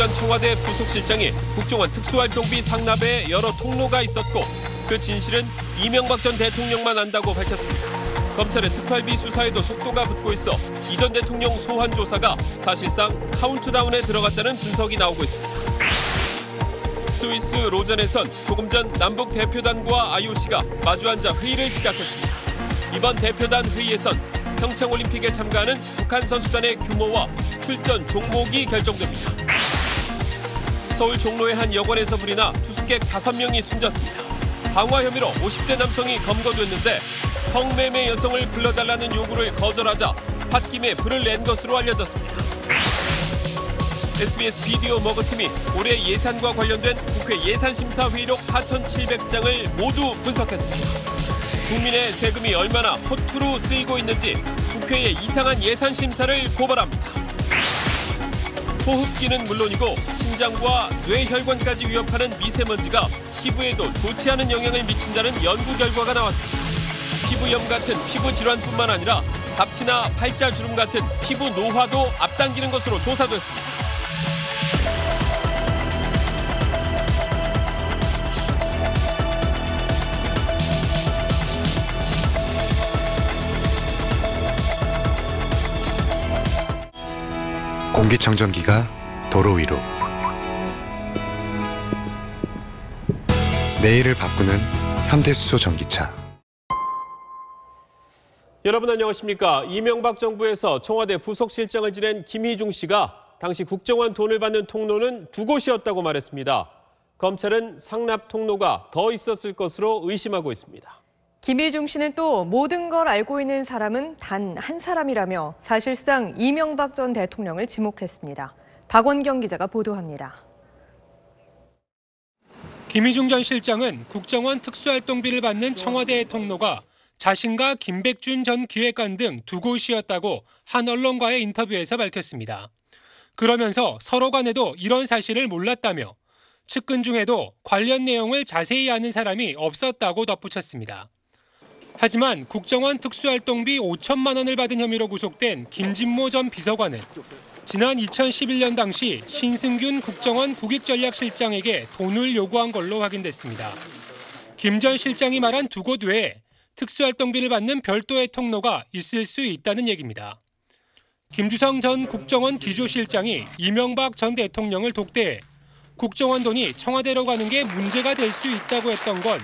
전 청와대 부속실장이 국정원 특수활동비 상납에 여러 통로가 있었고 그 진실은 이명박 전 대통령만 안다고 밝혔습니다. 검찰의 특활비 수사에도 속도가 붙고 있어 이 전 대통령 소환 조사가 사실상 카운트다운에 들어갔다는 분석이 나오고 있습니다. 스위스 로잔에선 조금 전 남북 대표단과 IOC가 마주 앉아 회의를 시작했습니다. 이번 대표단 회의에선 평창올림픽에 참가하는 북한 선수단의 규모와 출전 종목이 결정됩니다. 서울 종로의 한 여관에서 불이 나 투숙객 5명이 숨졌습니다. 방화 혐의로 50대 남성이 검거됐는데 성매매 여성을 불러달라는 요구를 거절하자 홧김에 불을 낸 것으로 알려졌습니다. SBS 비디오 머그팀이 올해 예산과 관련된 국회 예산심사회의록 4,700장을 모두 분석했습니다. 국민의 세금이 얼마나 허투루 쓰이고 있는지 국회의 이상한 예산심사를 고발합니다. 호흡기는 물론이고 심장과 뇌혈관까지 위협하는 미세먼지가 피부에도 좋지 않은 영향을 미친다는 연구 결과가 나왔습니다. 피부염 같은 피부 질환뿐만 아니라 잡티나 팔자주름 같은 피부 노화도 앞당기는 것으로 조사됐습니다. 공기청정기가 도로 위로. 내일을 바꾸는 현대수소 전기차. 여러분 안녕하십니까? 이명박 정부에서 청와대 부속실장을 지낸 김희중 씨가 당시 국정원 돈을 받는 통로는 2곳이었다고 말했습니다. 검찰은 상납 통로가 더 있었을 것으로 의심하고 있습니다. 김희중 씨는 또 모든 걸 알고 있는 사람은 단 한 사람이라며 사실상 이명박 전 대통령을 지목했습니다. 박원경 기자가 보도합니다. 김희중 전 실장은 국정원 특수활동비를 받는 청와대의 통로가 자신과 김백준 전 기획관 등 2곳이었다고 한 언론과의 인터뷰에서 밝혔습니다. 그러면서 서로 간에도 이런 사실을 몰랐다며 측근 중에도 관련 내용을 자세히 아는 사람이 없었다고 덧붙였습니다. 하지만 국정원 특수활동비 5천만 원을 받은 혐의로 구속된 김진모 전 비서관은 지난 2011년 당시 신승균 국정원 국익전략실장에게 돈을 요구한 걸로 확인됐습니다. 김 전 실장이 말한 2곳 외에 특수활동비를 받는 별도의 통로가 있을 수 있다는 얘기입니다. 김주성 전 국정원 기조실장이 이명박 전 대통령을 독대해 국정원 돈이 청와대로 가는 게 문제가 될 수 있다고 했던 건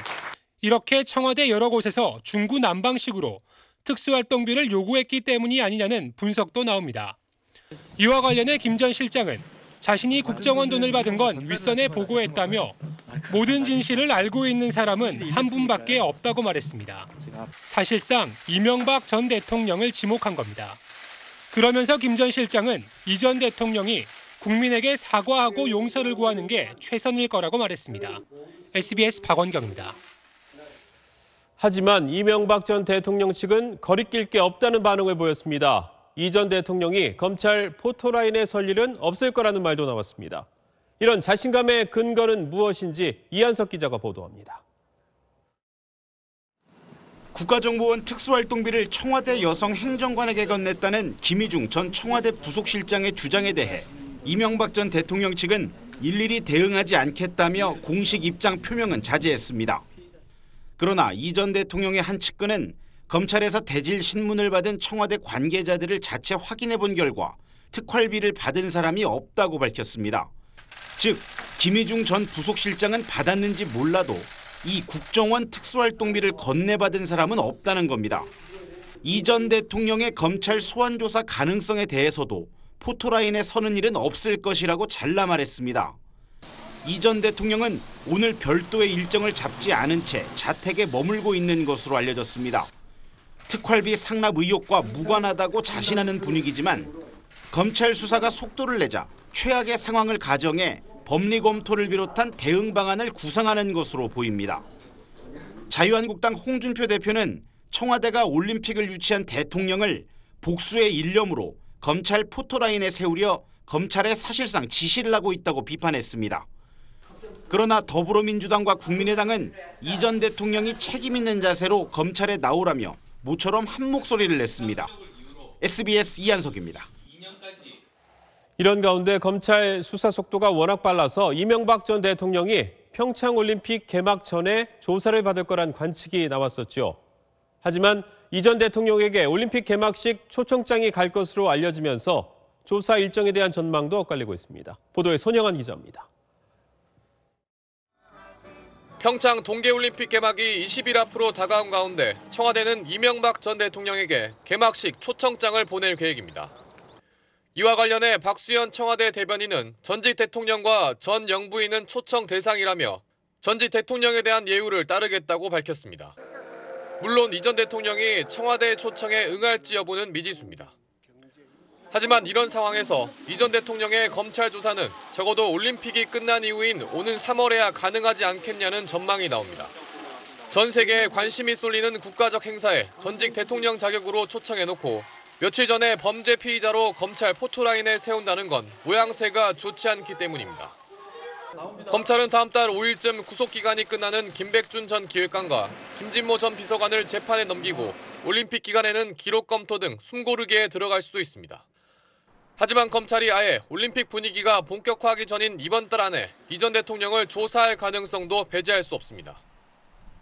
이렇게 청와대 여러 곳에서 중구난방식으로 특수활동비를 요구했기 때문이 아니냐는 분석도 나옵니다. 이와 관련해 김 전 실장은 자신이 국정원 돈을 받은 건 윗선에 보고했다며 모든 진실을 알고 있는 사람은 한 분밖에 없다고 말했습니다. 사실상 이명박 전 대통령을 지목한 겁니다. 그러면서 김 전 실장은 이 전 대통령이 국민에게 사과하고 용서를 구하는 게 최선일 거라고 말했습니다. SBS 박원경입니다. 하지만 이명박 전 대통령 측은 거리낄 게 없다는 반응을 보였습니다. 이 전 대통령이 검찰 포토라인에 설 일은 없을 거라는 말도 나왔습니다. 이런 자신감의 근거는 무엇인지 이한석 기자가 보도합니다. 국가정보원 특수활동비를 청와대 여성 행정관에게 건넸다는 김희중 전 청와대 부속실장의 주장에 대해 이명박 전 대통령 측은 일일이 대응하지 않겠다며 공식 입장 표명은 자제했습니다. 그러나 이 전 대통령의 한 측근은 검찰에서 대질 신문을 받은 청와대 관계자들을 자체 확인해 본 결과 특활비를 받은 사람이 없다고 밝혔습니다. 즉, 김희중 전 부속실장은 받았는지 몰라도 이 국정원 특수활동비를 건네받은 사람은 없다는 겁니다. 이 전 대통령의 검찰 소환조사 가능성에 대해서도 포토라인에 서는 일은 없을 것이라고 잘라 말했습니다. 이 전 대통령은 오늘 별도의 일정을 잡지 않은 채 자택에 머물고 있는 것으로 알려졌습니다. 특활비 상납 의혹과 무관하다고 자신하는 분위기지만 검찰 수사가 속도를 내자 최악의 상황을 가정해 법리 검토를 비롯한 대응 방안을 구상하는 것으로 보입니다. 자유한국당 홍준표 대표는 청와대가 올림픽을 유치한 대통령을 복수의 일념으로 검찰 포토라인에 세우려 검찰에 사실상 지시를 하고 있다고 비판했습니다. 그러나 더불어민주당과 국민의당은 이 전 대통령이 책임 있는 자세로 검찰에 나오라며 모처럼 한 목소리를 냈습니다. SBS 이한석입니다. 이런 가운데 검찰 수사 속도가 워낙 빨라서 이명박 전 대통령이 평창올림픽 개막 전에 조사를 받을 거란 관측이 나왔었죠. 하지만 이 전 대통령에게 올림픽 개막식 초청장이 갈 것으로 알려지면서 조사 일정에 대한 전망도 엇갈리고 있습니다. 보도에 손영환 기자입니다. 평창 동계올림픽 개막이 20일 앞으로 다가온 가운데 청와대는 이명박 전 대통령에게 개막식 초청장을 보낼 계획입니다. 이와 관련해 박수현 청와대 대변인은 전직 대통령과 전 영부인은 초청 대상이라며 전직 대통령에 대한 예우를 따르겠다고 밝혔습니다. 물론 이 전 대통령이 청와대 초청에 응할지 여부는 미지수입니다. 하지만 이런 상황에서 이 전 대통령의 검찰 조사는 적어도 올림픽이 끝난 이후인 오는 3월에야 가능하지 않겠냐는 전망이 나옵니다. 전 세계에 관심이 쏠리는 국가적 행사에 전직 대통령 자격으로 초청해놓고 며칠 전에 범죄 피의자로 검찰 포토라인에 세운다는 건 모양새가 좋지 않기 때문입니다. 검찰은 다음 달 5일쯤 구속기간이 끝나는 김백준 전 기획관과 김진모 전 비서관을 재판에 넘기고 올림픽 기간에는 기록 검토 등 숨고르기에 들어갈 수도 있습니다. 하지만 검찰이 아예 올림픽 분위기가 본격화하기 전인 이번 달 안에 이 전 대통령을 조사할 가능성도 배제할 수 없습니다.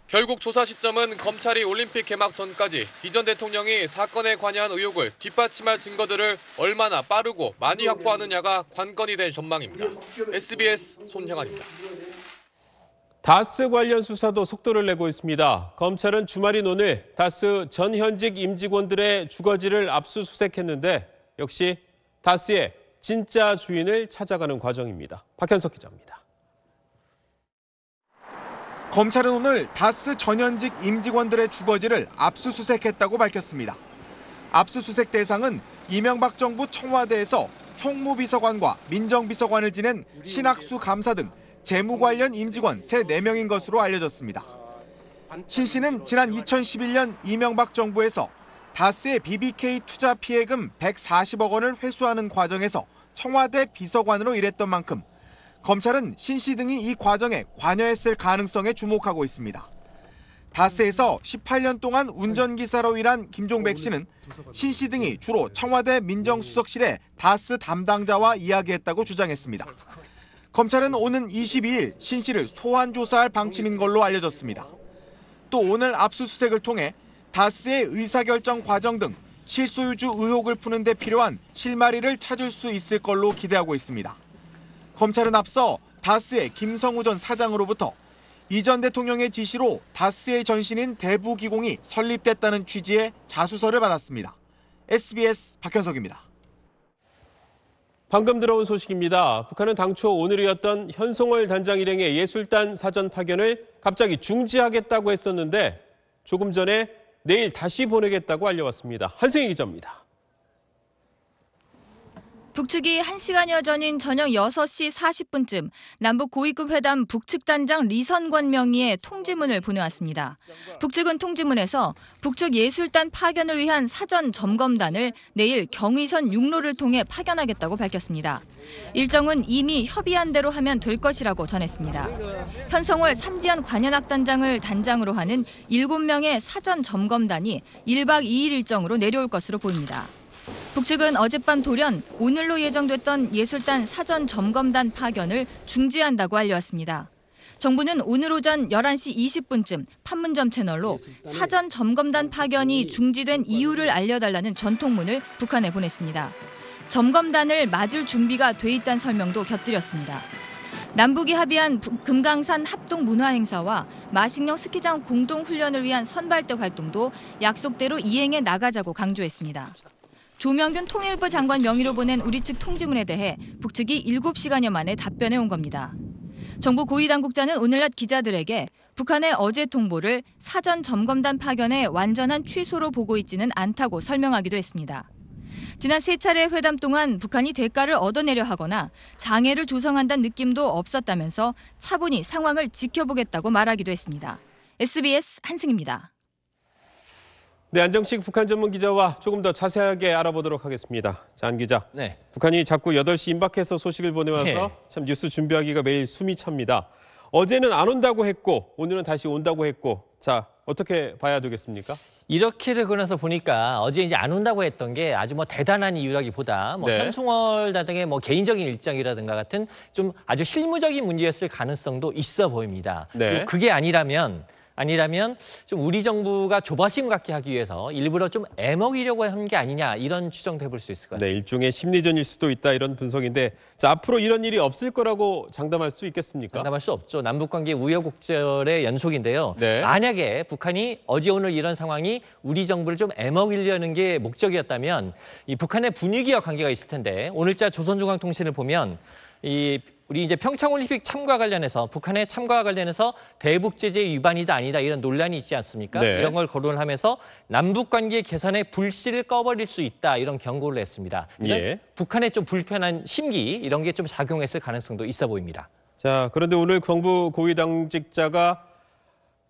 결국 조사 시점은 검찰이 올림픽 개막 전까지 이 전 대통령이 사건에 관여한 의혹을 뒷받침할 증거들을 얼마나 빠르고 많이 확보하느냐가 관건이 될 전망입니다. SBS 손형환입니다. 다스 관련 수사도 속도를 내고 있습니다. 검찰은 주말인 오늘 다스 전 현직 임직원들의 주거지를 압수수색했는데 역시 다스의 진짜 주인을 찾아가는 과정입니다. 박현석 기자입니다. 검찰은 오늘 다스 전현직 임직원들의 주거지를 압수수색했다고 밝혔습니다. 압수수색 대상은 이명박 정부 청와대에서 총무비서관과 민정비서관을 지낸 신학수 감사 등 재무 관련 임직원 4명인 것으로 알려졌습니다. 신 씨는 지난 2011년 이명박 정부에서 다스의 BBK 투자 피해금 140억 원을 회수하는 과정에서 청와대 비서관으로 일했던 만큼 검찰은 신 씨 등이 이 과정에 관여했을 가능성에 주목하고 있습니다. 다스에서 18년 동안 운전기사로 일한 김종백 씨는 신 씨 등이 주로 청와대 민정수석실의 다스 담당자와 이야기했다고 주장했습니다. 검찰은 오는 22일 신 씨를 소환 조사할 방침인 걸로 알려졌습니다. 또 오늘 압수수색을 통해 다스의 의사결정 과정 등 실소유주 의혹을 푸는 데 필요한 실마리를 찾을 수 있을 걸로 기대하고 있습니다. 검찰은 앞서 다스의 김성우 전 사장으로부터 이 전 대통령의 지시로 다스의 전신인 대부기공이 설립됐다는 취지의 자수서를 받았습니다. SBS 박현석입니다. 방금 들어온 소식입니다. 북한은 당초 오늘이었던 현송월 단장 일행의 예술단 사전 파견을 갑자기 중지하겠다고 했었는데 조금 전에 내일 다시 보내겠다고 알려왔습니다. 한승희 기자입니다. 북측이 1시간여 전인 저녁 6시 40분쯤 남북 고위급 회담 북측 단장 리선권 명의의 통지문을 보내왔습니다. 북측은 통지문에서 북측 예술단 파견을 위한 사전 점검단을 내일 경의선 육로를 통해 파견하겠다고 밝혔습니다. 일정은 이미 협의한 대로 하면 될 것이라고 전했습니다. 현성월 삼지연 관현악단장을 단장으로 하는 7명의 사전 점검단이 1박 2일 일정으로 내려올 것으로 보입니다. 북측은 어젯밤 돌연 오늘로 예정됐던 예술단 사전 점검단 파견을 중지한다고 알려왔습니다. 정부는 오늘 오전 11시 20분쯤 판문점 채널로 사전 점검단 파견이 중지된 이유를 알려달라는 전통문을 북한에 보냈습니다. 점검단을 맞을 준비가 돼 있다는 설명도 곁들였습니다. 남북이 합의한 금강산 합동 문화 행사와 마식령 스키장 공동 훈련을 위한 선발대 활동도 약속대로 이행해 나가자고 강조했습니다. 조명균 통일부 장관 명의로 보낸 우리 측 통지문에 대해 북측이 7시간여 만에 답변해 온 겁니다. 정부 고위당국자는 오늘 낮 기자들에게 북한의 어제 통보를 사전 점검단 파견의 완전한 취소로 보고 있지는 않다고 설명하기도 했습니다. 지난 3차례 회담 동안 북한이 대가를 얻어내려 하거나 장애를 조성한다는 느낌도 없었다면서 차분히 상황을 지켜보겠다고 말하기도 했습니다. SBS 한승입니다. 네, 안정식 북한 전문 기자와 조금 더 자세하게 알아보도록 하겠습니다. 자, 안 기자. 네. 북한이 자꾸 8시 임박해서 소식을 보내와서 참 뉴스 준비하기가 매일 숨이 찹니다. 어제는 안 온다고 했고 오늘은 다시 온다고 했고 자, 어떻게 봐야 되겠습니까? 이렇게 되고 나서 보니까 어제 이제 안 온다고 했던 게 아주 뭐 대단한 이유라기보다 뭐 네. 현송월 단장의 뭐 개인적인 일정이라든가 같은 좀 아주 실무적인 문제였을 가능성도 있어 보입니다. 네. 그리고 그게 아니라면 좀 우리 정부가 조바심 갖게 하기 위해서 일부러 좀 애먹이려고 한 게 아니냐 이런 추정도 해볼 수 있을 것 같습니다. 네, 일종의 심리전일 수도 있다 이런 분석인데 자, 앞으로 이런 일이 없을 거라고 장담할 수 있겠습니까? 장담할 수 없죠. 남북관계 우여곡절의 연속인데요. 네. 만약에 북한이 어제 오늘 이런 상황이 우리 정부를 좀 애먹이려는 게 목적이었다면 이 북한의 분위기와 관계가 있을 텐데 오늘자 조선중앙통신을 보면 우리 이제 평창올림픽 참가 관련해서 북한의 참가와 관련해서 대북 제재 위반이다 아니다 이런 논란이 있지 않습니까? 네. 이런 걸 거론을 하면서 남북 관계 개선에 불씨를 꺼버릴 수 있다 이런 경고를 했습니다. 예. 북한의 좀 불편한 심기 이런 게 좀 작용했을 가능성도 있어 보입니다. 자, 그런데 오늘 정부 고위 당직자가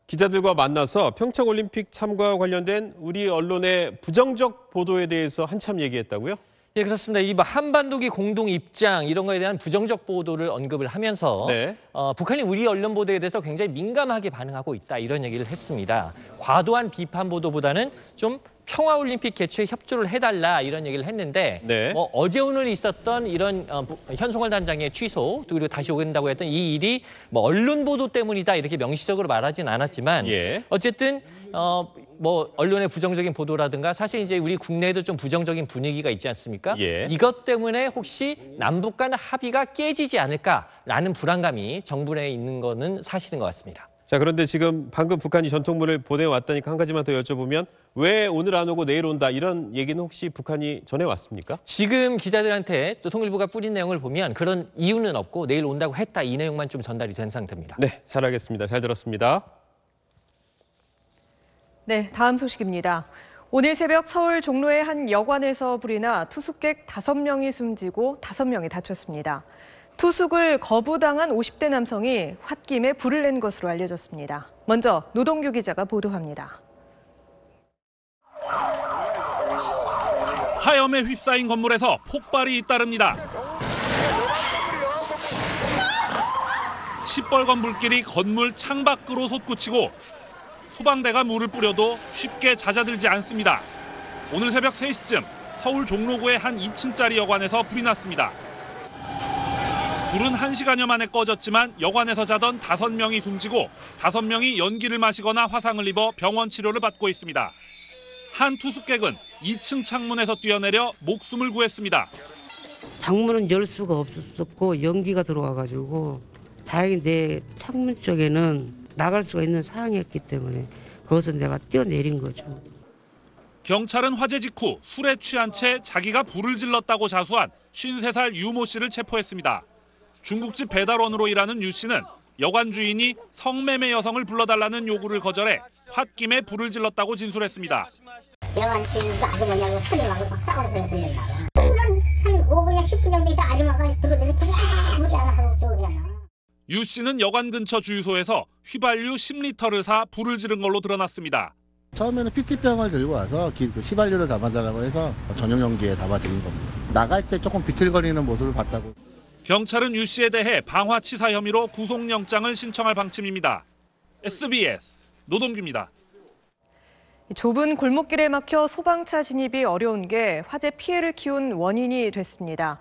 기자들과 만나서 평창올림픽 참가와 관련된 우리 언론의 부정적 보도에 대해서 한참 얘기했다고요? 예, 그렇습니다. 이 한반도기 공동 입장 이런 거에 대한 부정적 보도를 언급을 하면서 네. 북한이 우리 언론 보도에 대해서 굉장히 민감하게 반응하고 있다 이런 얘기를 했습니다. 과도한 비판 보도보다는 좀 평화올림픽 개최에 협조를 해달라 이런 얘기를 했는데 네. 뭐 어제 오늘 있었던 이런 현송월 단장의 취소 그리고 다시 오겠다고 했던 이 일이 뭐 언론 보도 때문이다 이렇게 명시적으로 말하진 않았지만 예. 어쨌든 뭐 언론의 부정적인 보도라든가 사실 이제 우리 국내에도 좀 부정적인 분위기가 있지 않습니까? 예. 이것 때문에 혹시 남북 간 합의가 깨지지 않을까라는 불안감이 정부 내에 있는 거는 사실인 것 같습니다. 자, 그런데 지금 방금 북한이 전통문을 보내왔다니까 한 가지만 더 여쭤보면 왜 오늘 안 오고 내일 온다 이런 얘기는 혹시 북한이 전해왔습니까? 지금 기자들한테 또 통일부가 뿌린 내용을 보면 그런 이유는 없고 내일 온다고 했다 이 내용만 좀 전달이 된 상태입니다. 네, 잘 알겠습니다. 잘 들었습니다. 네, 다음 소식입니다. 오늘 새벽 서울 종로의 한 여관에서 불이 나 투숙객 5명이 숨지고 5명이 다쳤습니다. 투숙을 거부당한 50대 남성이 홧김에 불을 낸 것으로 알려졌습니다. 먼저 노동규 기자가 보도합니다. 화염에 휩싸인 건물에서 폭발이 잇따릅니다. 시뻘건 불길이 건물 창밖으로 솟구치고 소방대가 물을 뿌려도 쉽게 잦아들지 않습니다. 오늘 새벽 3시쯤 서울 종로구의 한 2층짜리 여관에서 불이 났습니다. 불은 1시간여 만에 꺼졌지만 여관에서 자던 5명이 숨지고 5명이 연기를 마시거나 화상을 입어 병원 치료를 받고 있습니다. 한 투숙객은 2층 창문에서 뛰어내려 목숨을 구했습니다. 창문은 열 수가 없었고 연기가 들어와가지고 다행히 내 창문 쪽에는 나갈 수가 있는 상황이었기 때문에 거기서 내가 뛰어내린 거죠. 경찰은 화재 직후 술에 취한 채 자기가 불을 질렀다고 자수한 53살 유모 씨를 체포했습니다. 중국집 배달원으로 일하는 유 씨는 여관 주인이 성매매 여성을 불러달라는 요구를 거절해 홧김에 불을 질렀다고 진술했습니다. 여관 주인도 아주머니하고 손님하고 막 싸우면서 들린다. 한 5분이나 10분 정도 있다 아줌마가 들어오더니 불이 하나 하고 들어오잖아. 유 씨는 여관 근처 주유소에서 휘발유 10리터를 사 불을 지른 걸로 드러났습니다. 처음에는 PT병을 들고 와서 휘발유를 담아달라고 해서 전용 용기에 담아드린 겁니다. 나갈 때 조금 비틀거리는 모습을 봤다고. 경찰은 유 씨에 대해 방화치사 혐의로 구속영장을 신청할 방침입니다. SBS 노동규입니다. 좁은 골목길에 막혀 소방차 진입이 어려운 게 화재 피해를 키운 원인이 됐습니다.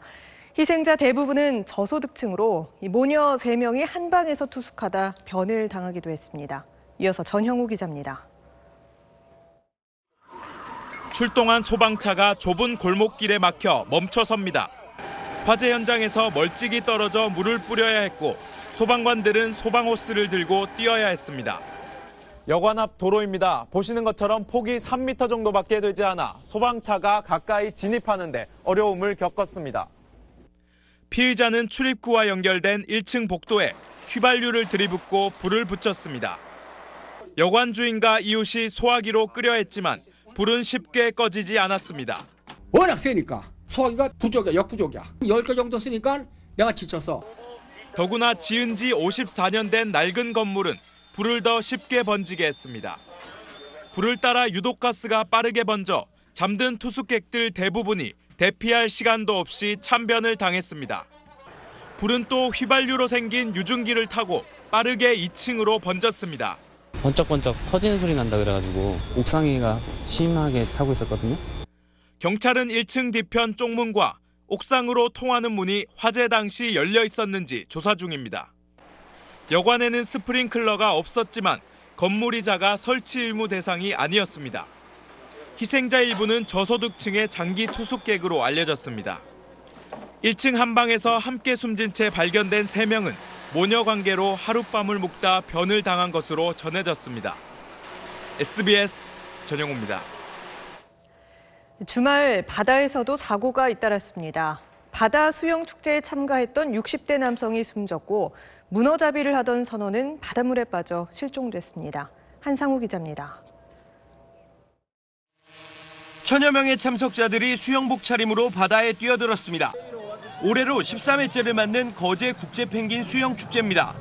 희생자 대부분은 저소득층으로 모녀 3명이 한 방에서 투숙하다 변을 당하기도 했습니다. 이어서 전형우 기자입니다. 출동한 소방차가 좁은 골목길에 막혀 멈춰섭니다. 화재 현장에서 멀찍이 떨어져 물을 뿌려야 했고 소방관들은 소방호스를 들고 뛰어야 했습니다. 여관 앞 도로입니다. 보시는 것처럼 폭이 3m 정도밖에 되지 않아 소방차가 가까이 진입하는데 어려움을 겪었습니다. 피의자는 출입구와 연결된 1층 복도에 휘발유를 들이붓고 불을 붙였습니다. 여관 주인과 이웃이 소화기로 끄려 했지만 불은 쉽게 꺼지지 않았습니다. 워낙 세니까 소화기가 부족이야, 역부족이야. 10개 정도 쓰니까 내가 지쳐서. 더구나 지은 지 54년 된 낡은 건물은 불을 더 쉽게 번지게 했습니다. 불을 따라 유독가스가 빠르게 번져 잠든 투숙객들 대부분이 대피할 시간도 없이 참변을 당했습니다. 불은 또 휘발유로 생긴 유증기를 타고 빠르게 2층으로 번졌습니다. 번쩍번쩍 터지는 소리 난다 그래가지고 옥상이가 심하게 타고 있었거든요. 경찰은 1층 뒤편 쪽문과 옥상으로 통하는 문이 화재 당시 열려 있었는지 조사 중입니다. 여관에는 스프링클러가 없었지만 건물이 작아 설치 의무 대상이 아니었습니다. 희생자 일부는 저소득층의 장기 투숙객으로 알려졌습니다. 1층 한 방에서 함께 숨진 채 발견된 3명은 모녀 관계로 하룻밤을 묵다 변을 당한 것으로 전해졌습니다. SBS 전영우입니다. 주말 바다에서도 사고가 잇따랐습니다. 바다 수영 축제에 참가했던 60대 남성이 숨졌고 문어잡이를 하던 선원은 바닷물에 빠져 실종됐습니다. 한상우 기자입니다. 천여 명의 참석자들이 수영복 차림으로 바다에 뛰어들었습니다. 올해로 13회째를 맞는 거제 국제펭귄 수영축제입니다.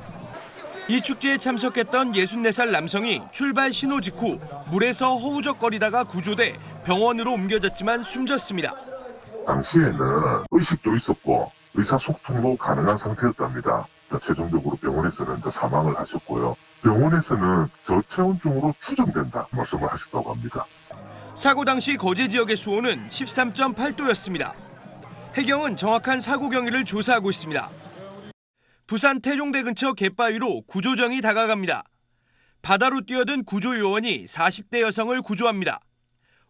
이 축제에 참석했던 64살 남성이 출발 신호 직후 물에서 허우적거리다가 구조돼 병원으로 옮겨졌지만 숨졌습니다. 당시에는 의식도 있었고 의사소통도 가능한 상태였답니다. 최종적으로 병원에서는 사망을 하셨고요. 병원에서는 저체온증으로 추정된다 말씀을 하셨다고 합니다. 사고 당시 거제 지역의 수온은 13.8도였습니다. 해경은 정확한 사고 경위를 조사하고 있습니다. 부산 태종대 근처 갯바위로 구조정이 다가갑니다. 바다로 뛰어든 구조요원이 40대 여성을 구조합니다.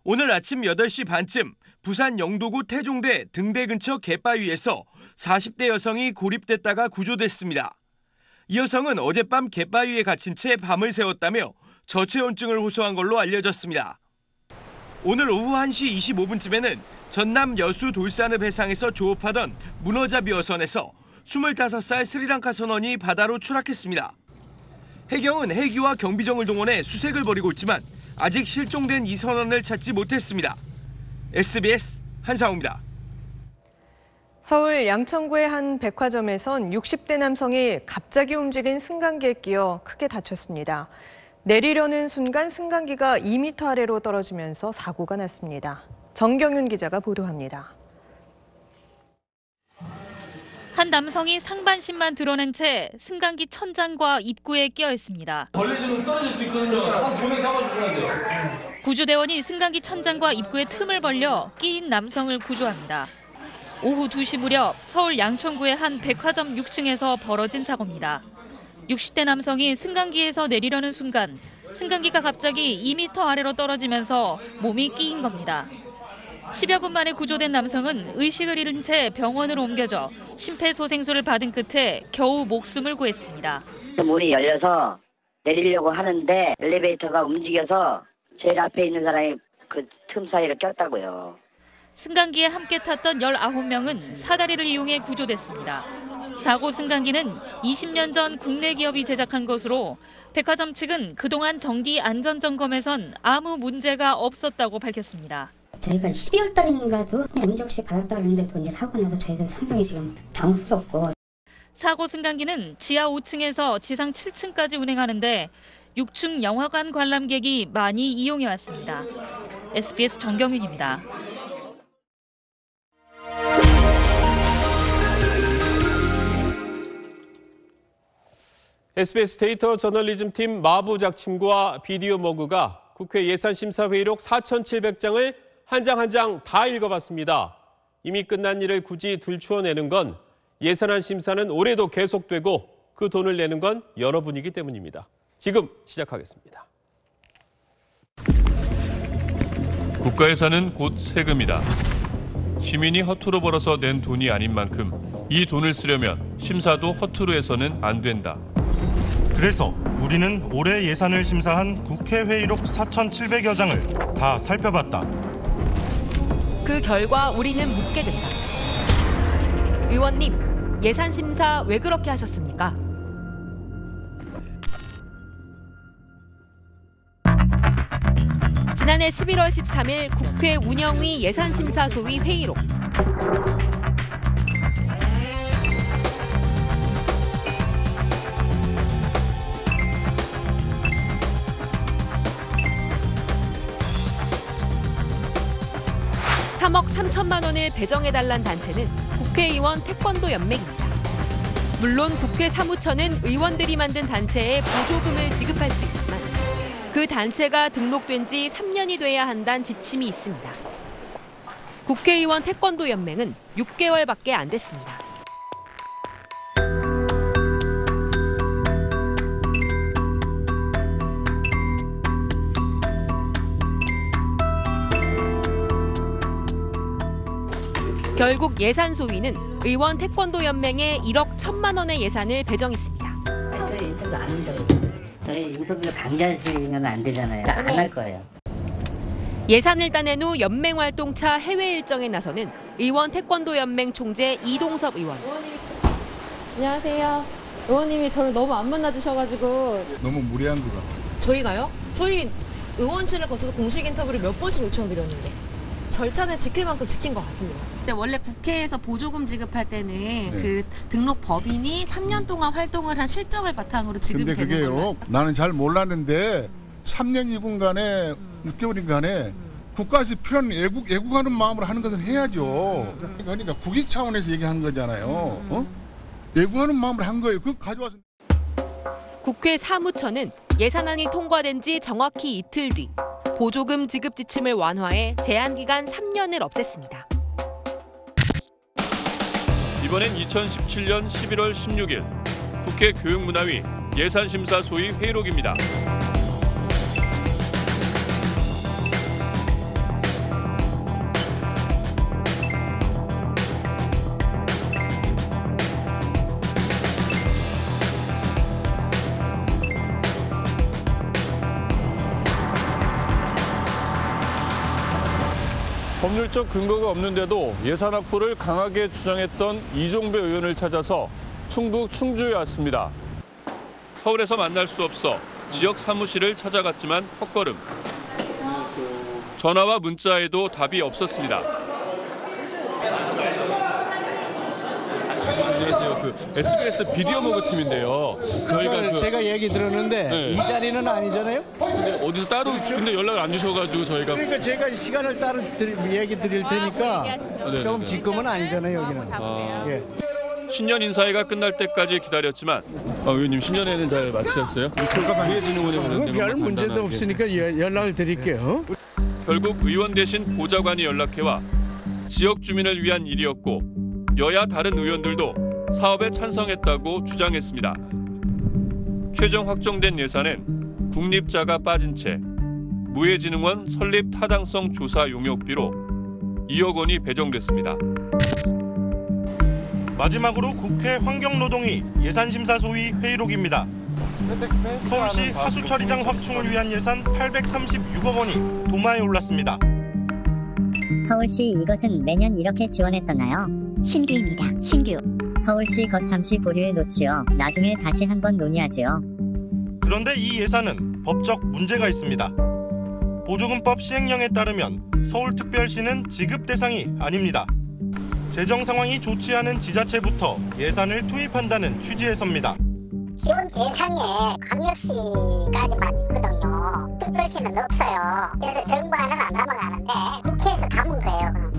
오늘 아침 8시 반쯤 부산 영도구 태종대 등대 근처 갯바위에서 40대 여성이 고립됐다가 구조됐습니다. 이 여성은 어젯밤 갯바위에 갇힌 채 밤을 새웠다며 저체온증을 호소한 걸로 알려졌습니다. 오늘 오후 1시 25분쯤에는 전남 여수 돌산읍 해상에서 조업하던 문어잡이 어선에서 25살 스리랑카 선원이 바다로 추락했습니다. 해경은 헬기와 경비정을 동원해 수색을 벌이고 있지만 아직 실종된 이 선원을 찾지 못했습니다. SBS 한상우입니다. 서울 양천구의 한 백화점에선 60대 남성이 갑자기 움직인 승강기에 끼어 크게 다쳤습니다. 내리려는 순간 승강기가 2m 아래로 떨어지면서 사고가 났습니다. 정경윤 기자가 보도합니다. 한 남성이 상반신만 드러낸 채 승강기 천장과 입구에 끼어 있습니다. 걸리시면 떨어질 수 있거든요. 한 2명 잡아주셔야 돼요. 구조대원이 승강기 천장과 입구에 틈을 벌려 끼인 남성을 구조합니다. 오후 2시 무렵 서울 양천구의 한 백화점 6층에서 벌어진 사고입니다. 60대 남성이 승강기에서 내리려는 순간 승강기가 갑자기 2m 아래로 떨어지면서 몸이 끼인 겁니다. 10여 분 만에 구조된 남성은 의식을 잃은 채 병원으로 옮겨져 심폐소생술을 받은 끝에 겨우 목숨을 구했습니다. 문이 열려서 내리려고 하는데 엘리베이터가 움직여서 제일 앞에 있는 사람이 그 틈 사이로 꼈다고요. 승강기에 함께 탔던 19명은 사다리를 이용해 구조됐습니다. 사고 승강기는 20년 전 국내 기업이 제작한 것으로 백화점 측은 그동안 정기 안전점검에선 아무 문제가 없었다고 밝혔습니다. 저희가 12월 달인가도 문제 없이 받았다 그랬는데 또 이제 사고 나서 저희가 상당히 지금 당황스럽고. 사고 승강기는 지하 5층에서 지상 7층까지 운행하는데 6층 영화관 관람객이 많이 이용해 왔습니다. SBS 정경윤입니다. SBS 데이터 저널리즘 팀 마부작침과 비디오 머그가 국회 예산심사회의록 4,700장을 한 장 한 장 다 읽어봤습니다. 이미 끝난 일을 굳이 들추어내는 건 예산안 심사는 올해도 계속되고 그 돈을 내는 건 여러분이기 때문입니다. 지금 시작하겠습니다. 국가예산은 곧 세금이다. 시민이 허투루 벌어서 낸 돈이 아닌 만큼 이 돈을 쓰려면 심사도 허투루 해서는 안 된다. 그래서 우리는 올해 예산을 심사한 국회 회의록 4,700여 장을 다 살펴봤다. 그 결과 우리는 묻게 된다. 의원님, 예산 심사 왜 그렇게 하셨습니까? 지난해 11월 13일 국회 운영위 예산심사소위 회의록. (3억 3천만 원을 배정해달란 단체는 국회의원 태권도 연맹입니다. 물론 국회 사무처는 의원들이 만든 단체에 보조금을 지급할 수 있지만 그 단체가 등록된 지 3년이 돼야 한다는 지침이 있습니다. 국회의원 태권도 연맹은 6개월밖에 안 됐습니다. 결국 예산 소위는 의원 태권도 연맹에 1억 1천만 원의 예산을 배정했습니다. 저희 인터뷰 안 한다고. 저희 인터뷰 강제하시면 안 되잖아요. 안 할 거예요. 예산을 따낸 후 연맹 활동차 해외 일정에 나서는 의원 태권도 연맹 총재 이동섭 의원. 안녕하세요. 의원님이 저를 너무 안 만나주셔가지고 너무 무리한 것 같아요. 저희가요? 저희 의원실을 거쳐서 공식 인터뷰를 몇 번씩 요청드렸는데 절차는 지킬 만큼 지킨 것 같은데요. 근데 원래 국회에서 보조금 지급할 때는 그 등록 법인이 3년 동안 활동을 한 실적을 바탕으로 지급이 근데 되는 그게요. 걸로. 나는 잘 몰랐는데 3년 2분간에 6개월인간에 국가에서 필요한 애국하는 마음으로 하는 것은 해야죠. 그러니까 국익 차원에서 얘기하는 거잖아요. 애국하는 마음으로 한 거예요. 그거 가져와서. 국회 사무처는 예산안이 통과된 지 정확히 이틀 뒤 보조금 지급 지침을 완화해 제한 기간 3년을 없앴습니다. 이번엔 2017년 11월 16일 국회 교육문화위 예산심사 소위 회의록입니다. 법률적 근거가 없는데도 예산 확보를 강하게 주장했던 이종배 의원을 찾아서 충북 충주에 왔습니다. 서울에서 만날 수 없어 지역 사무실을 찾아갔지만 헛걸음. 전화와 문자에도 답이 없었습니다. 안녕하세요. 그 SBS 비디오 모그 팀인데요. 저희가 제가 얘기 들었는데 이 자리는 아니잖아요. 근데 어디서 따로 근데 연락을 안 주셔가지고 저희가 그러니까 제가 시간을 따로 얘기 드릴 테니까 조금 지금은 아니잖아요 여기는. 예. 신년 인사회가 끝날 때까지 기다렸지만 의원님 신년회는 잘 마치셨어요? 별 문제도 없으니까 연락을 드릴게요. 결국 의원 대신 보좌관이 연락해와 지역 주민을 위한 일이었고 여야 다른 의원들도 사업에 찬성했다고 주장했습니다. 최종 확정된 예산엔 국립자가 빠진 채 무해진흥원 설립 타당성 조사 용역비로 2억 원이 배정됐습니다. 마지막으로 국회 환경노동위 예산심사 소위 회의록입니다. 서울시 하수처리장 확충을 위한 예산 836억 원이 도마에 올랐습니다. 서울시 이것은 매년 이렇게 지원했었나요? 신규입니다. 신규. 서울시 거참시 보류에 놓지요. 나중에 다시 한번 논의하지요. 그런데 이 예산은 법적 문제가 있습니다. 보조금법 시행령에 따르면 서울특별시는 지급 대상이 아닙니다. 재정 상황이 좋지 않은 지자체부터 예산을 투입한다는 취지에서입니다. 지원 대상에 광역시까지만 있거든요. 특별시는 없어요. 그래서 정부안은 안 넘어가는데 국회에서 담은 거예요.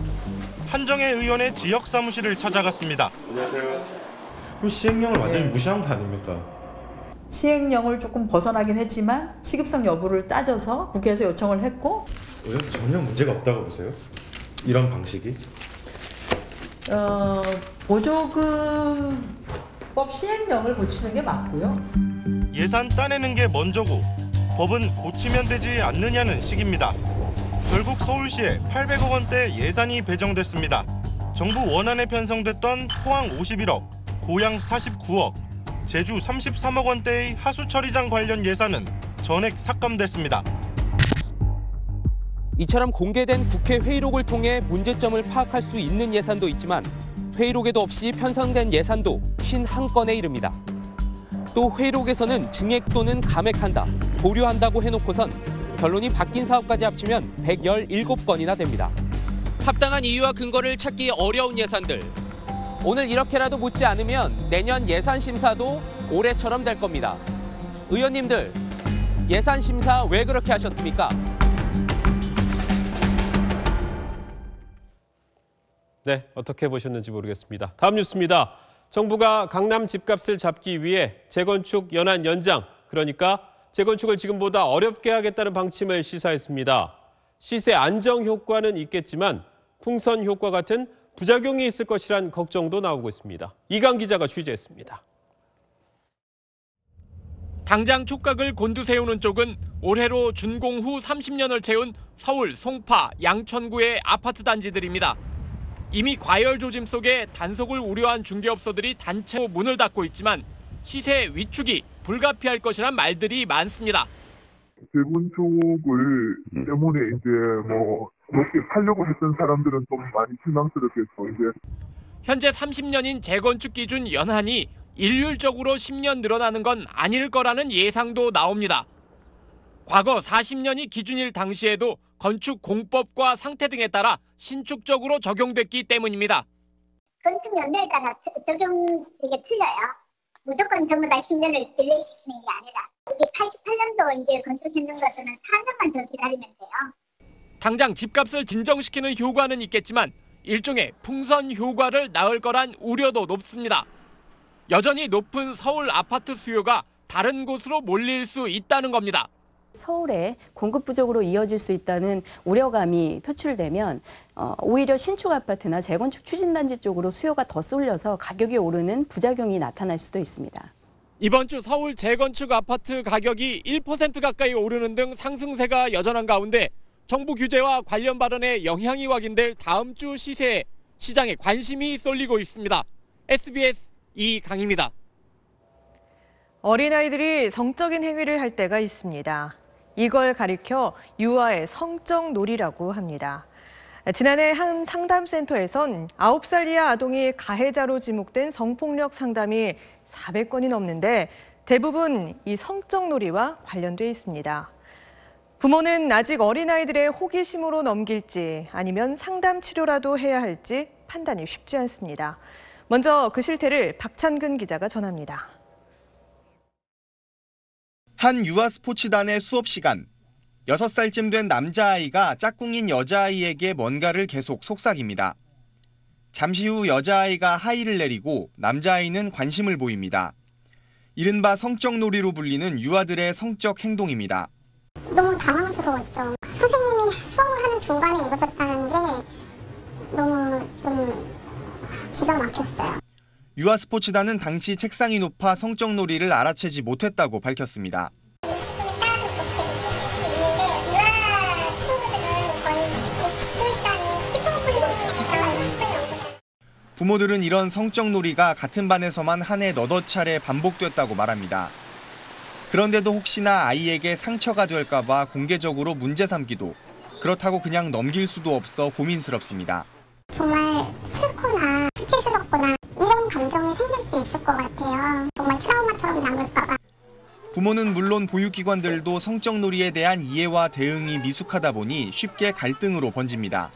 한정혜 의원의 지역 사무실을 찾아갔습니다. 안녕하세요. 그럼 시행령을 완전히 무시한 거 아닙니까? 시행령을 조금 벗어나긴 했지만 시급성 여부를 따져서 국회에서 요청을 했고 전혀 문제가 없다고 보세요? 이런 방식이? 보조금법 시행령을 고치는 게 맞고요. 예산 따내는 게 먼저고 법은 고치면 되지 않느냐는 식입니다. 결국 서울시에 800억 원대 예산이 배정됐습니다. 정부 원안에 편성됐던 포항 51억, 고양 49억, 제주 33억 원대의 하수처리장 관련 예산은 전액 삭감됐습니다. 이처럼 공개된 국회 회의록을 통해 문제점을 파악할 수 있는 예산도 있지만 회의록에도 없이 편성된 예산도 51건에 이릅니다. 또 회의록에서는 증액 또는 감액한다, 보류한다고 해놓고선 결론이 바뀐 사업까지 합치면 117건이나 됩니다. 합당한 이유와 근거를 찾기 어려운 예산들. 오늘 이렇게라도 묻지 않으면 내년 예산 심사도 올해처럼 될 겁니다. 의원님들, 예산 심사 왜 그렇게 하셨습니까? 네, 어떻게 보셨는지 모르겠습니다. 다음 뉴스입니다. 정부가 강남 집값을 잡기 위해 재건축 연한 연장, 그러니까 재건축을 지금보다 어렵게 하겠다는 방침을 시사했습니다. 시세 안정 효과는 있겠지만 풍선 효과 같은 부작용이 있을 것이란 걱정도 나오고 있습니다. 이강 기자가 취재했습니다. 당장 촉각을 곤두세우는 쪽은 올해로 준공 후 30년을 채운 서울 송파, 양천구의 아파트 단지들입니다. 이미 과열 조짐 속에 단속을 우려한 중개업소들이 단체로 문을 닫고 있지만 시세 위축이 불가피할 것이란 말들이 많습니다. 재건축을 때문에 이제 뭐 높게 살려고 했던 사람들은 좀 많이 실망스럽겠죠. 이제 현재 30년인 재건축 기준 연한이 일률적으로 10년 늘어나는 건 아닐 거라는 예상도 나옵니다. 과거 40년이 기준일 당시에도 건축 공법과 상태 등에 따라 신축적으로 적용됐기 때문입니다. 건축 연도에 따라 적용 이게 틀려요. 무조건 전부 다 10년을 딜레이시키는 게 아니라 이게 88년도 이제 건축했는 것은 4년만 더 기다리면 돼요. 당장 집값을 진정시키는 효과는 있겠지만 일종의 풍선 효과를 낳을 거란 우려도 높습니다. 여전히 높은 서울 아파트 수요가 다른 곳으로 몰릴 수 있다는 겁니다. 서울에 공급 부족으로 이어질 수 있다는 우려감이 표출되면 오히려 신축 아파트나 재건축 추진단지 쪽으로 수요가 더 쏠려서 가격이 오르는 부작용이 나타날 수도 있습니다. 이번 주 서울 재건축 아파트 가격이 1% 가까이 오르는 등 상승세가 여전한 가운데 정부 규제와 관련 발언에 영향이 확인될 다음 주 시세에 시장에 관심이 쏠리고 있습니다. SBS 이강입니다. 어린아이들이 성적인 행위를 할 때가 있습니다. 이걸 가리켜 유아의 성적 놀이라고 합니다. 지난해 한 상담센터에선 9살 이하 아동이 가해자로 지목된 성폭력 상담이 400건이 넘는데 대부분 이 성적 놀이와 관련돼 있습니다. 부모는 아직 어린아이들의 호기심으로 넘길지 아니면 상담 치료라도 해야 할지 판단이 쉽지 않습니다. 먼저 그 실태를 박찬근 기자가 전합니다. 한 유아 스포츠단의 수업 시간. 6살쯤 된 남자아이가 짝꿍인 여자아이에게 뭔가를 계속 속삭입니다. 잠시 후 여자아이가 하의를 내리고 남자아이는 관심을 보입니다. 이른바 성적 놀이로 불리는 유아들의 성적 행동입니다. 너무 당황스러웠죠. 선생님이 수업을 하는 중간에 이러셨다는 게 너무 좀 기가 막혔어요. 유아 스포츠단은 당시 책상이 높아 성적 놀이를 알아채지 못했다고 밝혔습니다. 부모들은 이런 성적 놀이가 같은 반에서만 한 해 너댓 차례 반복됐다고 말합니다. 그런데도 혹시나 아이에게 상처가 될까 봐 공개적으로 문제 삼기도, 그렇다고 그냥 넘길 수도 없어 고민스럽습니다. 정말 싫거나 수치스럽거나 이런 감정이 생길 수 있을 것 같아요. 정말 트라우마처럼 남을까 봐. 부모는 물론 보육기관들도 성적 놀이에 대한 이해와 대응이 미숙하다 보니 쉽게 갈등으로 번집니다.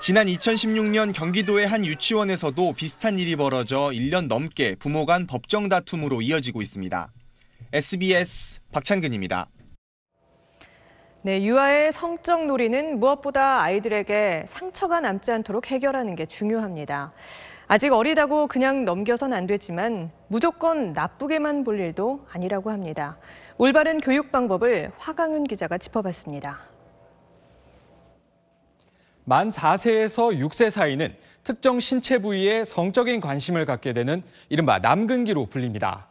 지난 2016년 경기도의 한 유치원에서도 비슷한 일이 벌어져 1년 넘게 부모 간 법정 다툼으로 이어지고 있습니다. SBS 박찬근입니다. 네, 유아의 성적 놀이는 무엇보다 아이들에게 상처가 남지 않도록 해결하는 게 중요합니다. 아직 어리다고 그냥 넘겨선 안 되지만 무조건 나쁘게만 볼 일도 아니라고 합니다. 올바른 교육 방법을 화강윤 기자가 짚어봤습니다. 만 4세에서 6세 사이는 특정 신체 부위에 성적인 관심을 갖게 되는 이른바 남근기로 불립니다.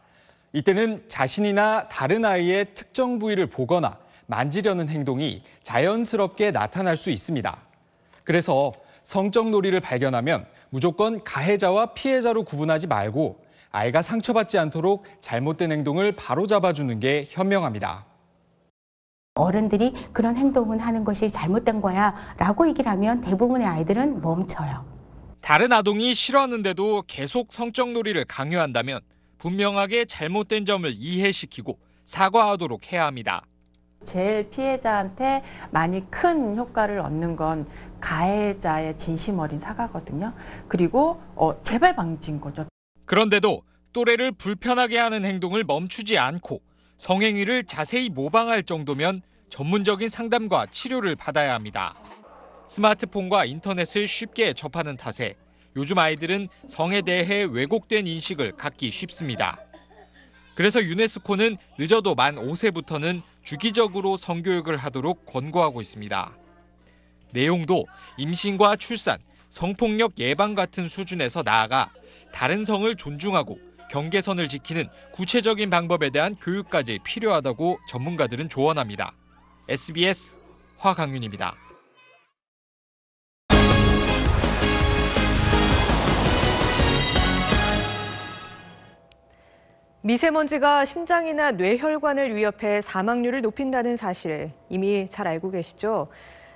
이때는 자신이나 다른 아이의 특정 부위를 보거나 만지려는 행동이 자연스럽게 나타날 수 있습니다. 그래서 성적 놀이를 발견하면 무조건 가해자와 피해자로 구분하지 말고 아이가 상처받지 않도록 잘못된 행동을 바로잡아주는 게 현명합니다. 어른들이 그런 행동은 하는 것이 잘못된 거야 라고 얘기를 하면 대부분의 아이들은 멈춰요. 다른 아동이 싫어하는데도 계속 성적 놀이를 강요한다면 분명하게 잘못된 점을 이해시키고 사과하도록 해야 합니다. 제일 피해자한테 많이 큰 효과를 얻는 건 가해자의 진심 어린 사과거든요. 그리고 재발 방지인 거죠. 그런데도 또래를 불편하게 하는 행동을 멈추지 않고 성행위를 자세히 모방할 정도면 전문적인 상담과 치료를 받아야 합니다. 스마트폰과 인터넷을 쉽게 접하는 탓에 요즘 아이들은 성에 대해 왜곡된 인식을 갖기 쉽습니다. 그래서 유네스코는 늦어도 만 5세부터는 주기적으로 성교육을 하도록 권고하고 있습니다. 내용도 임신과 출산, 성폭력 예방 같은 수준에서 나아가 다른 성을 존중하고 경계선을 지키는 구체적인 방법에 대한 교육까지 필요하다고 전문가들은 조언합니다. SBS 화강윤입니다. 미세먼지가 심장이나 뇌혈관을 위협해 사망률을 높인다는 사실 이미 잘 알고 계시죠?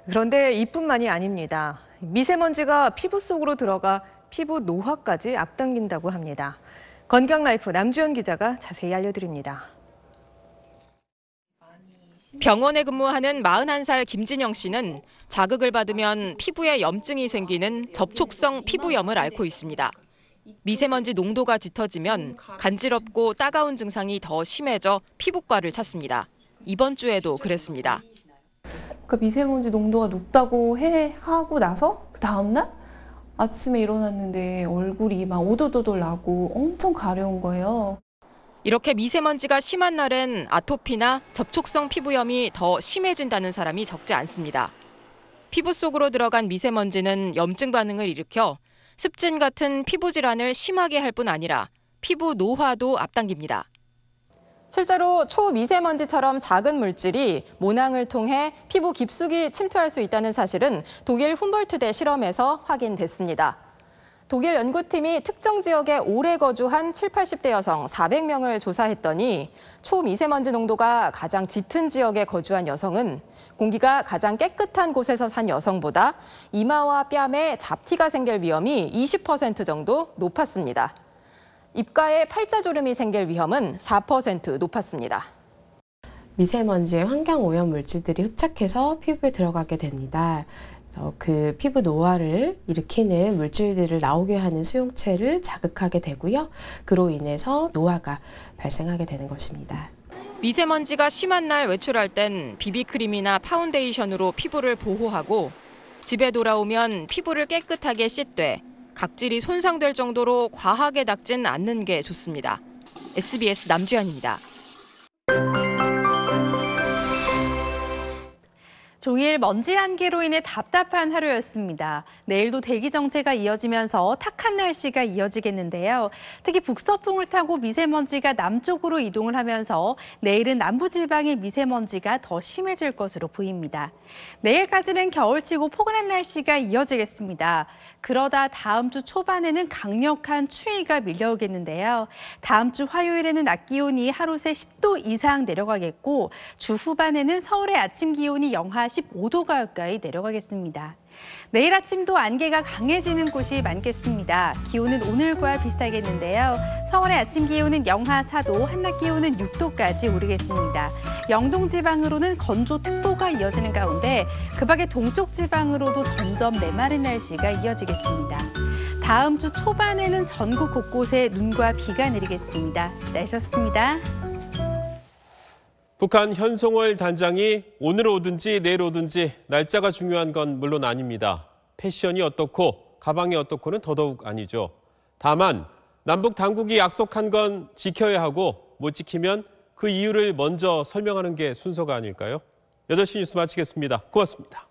그런데 이뿐만이 아닙니다. 미세먼지가 피부 속으로 들어가 피부 노화까지 앞당긴다고 합니다. 건강라이프 남주현 기자가 자세히 알려드립니다. 병원에 근무하는 41살 김진영 씨는 자극을 받으면 피부에 염증이 생기는 접촉성 피부염을 앓고 있습니다. 미세먼지 농도가 짙어지면 간지럽고 따가운 증상이 더 심해져 피부과를 찾습니다. 이번 주에도 그랬습니다. 그 미세먼지 농도가 높다고 하고 나서 그 다음날 아침에 일어났는데 얼굴이 막 오돌오돌 나고 엄청 가려운 거예요. 이렇게 미세먼지가 심한 날엔 아토피나 접촉성 피부염이 더 심해진다는 사람이 적지 않습니다. 피부 속으로 들어간 미세먼지는 염증 반응을 일으켜 습진 같은 피부 질환을 심하게 할 뿐 아니라 피부 노화도 앞당깁니다. 실제로 초미세먼지처럼 작은 물질이 모낭을 통해 피부 깊숙이 침투할 수 있다는 사실은 독일 훔볼트대 실험에서 확인됐습니다. 독일 연구팀이 특정 지역에 오래 거주한 70, 80대 여성 400명을 조사했더니 초미세먼지 농도가 가장 짙은 지역에 거주한 여성은 공기가 가장 깨끗한 곳에서 산 여성보다 이마와 뺨에 잡티가 생길 위험이 20% 정도 높았습니다. 입가에 팔자주름이 생길 위험은 4% 높았습니다. 미세먼지의 환경오염 물질들이 흡착해서 피부에 들어가게 됩니다. 그 피부 노화를 일으키는 물질들을 나오게 하는 수용체를 자극하게 되고요. 그로 인해서 노화가 발생하게 되는 것입니다. 미세먼지가 심한 날 외출할 땐 비비크림이나 파운데이션으로 피부를 보호하고 집에 돌아오면 피부를 깨끗하게 씻되 각질이 손상될 정도로 과하게 닦진 않는 게 좋습니다. SBS 남주현입니다. 종일 먼지 안개로 인해 답답한 하루였습니다. 내일도 대기 정체가 이어지면서 탁한 날씨가 이어지겠는데요. 특히 북서풍을 타고 미세먼지가 남쪽으로 이동을 하면서 내일은 남부지방의 미세먼지가 더 심해질 것으로 보입니다. 내일까지는 겨울치고 포근한 날씨가 이어지겠습니다. 그러다 다음 주 초반에는 강력한 추위가 밀려오겠는데요. 다음 주 화요일에는 낮 기온이 하루 새 10도 이상 내려가겠고 주 후반에는 서울의 아침 기온이 영하 15도 가까이 내려가겠습니다. 내일 아침도 안개가 강해지는 곳이 많겠습니다. 기온은 오늘과 비슷하겠는데요. 서울의 아침 기온은 영하 4도, 한낮 기온은 6도까지 오르겠습니다. 영동 지방으로는 건조특보가 이어지는 가운데 그 밖에 동쪽 지방으로도 점점 메마른 날씨가 이어지겠습니다. 다음 주 초반에는 전국 곳곳에 눈과 비가 내리겠습니다. 날씨였습니다. 북한 현송월 단장이 오늘 오든지 내일 오든지 날짜가 중요한 건 물론 아닙니다. 패션이 어떻고 가방이 어떻고는 더더욱 아니죠. 다만 남북 당국이 약속한 건 지켜야 하고 못 지키면 그 이유를 먼저 설명하는 게 순서가 아닐까요? 8시 뉴스 마치겠습니다. 고맙습니다.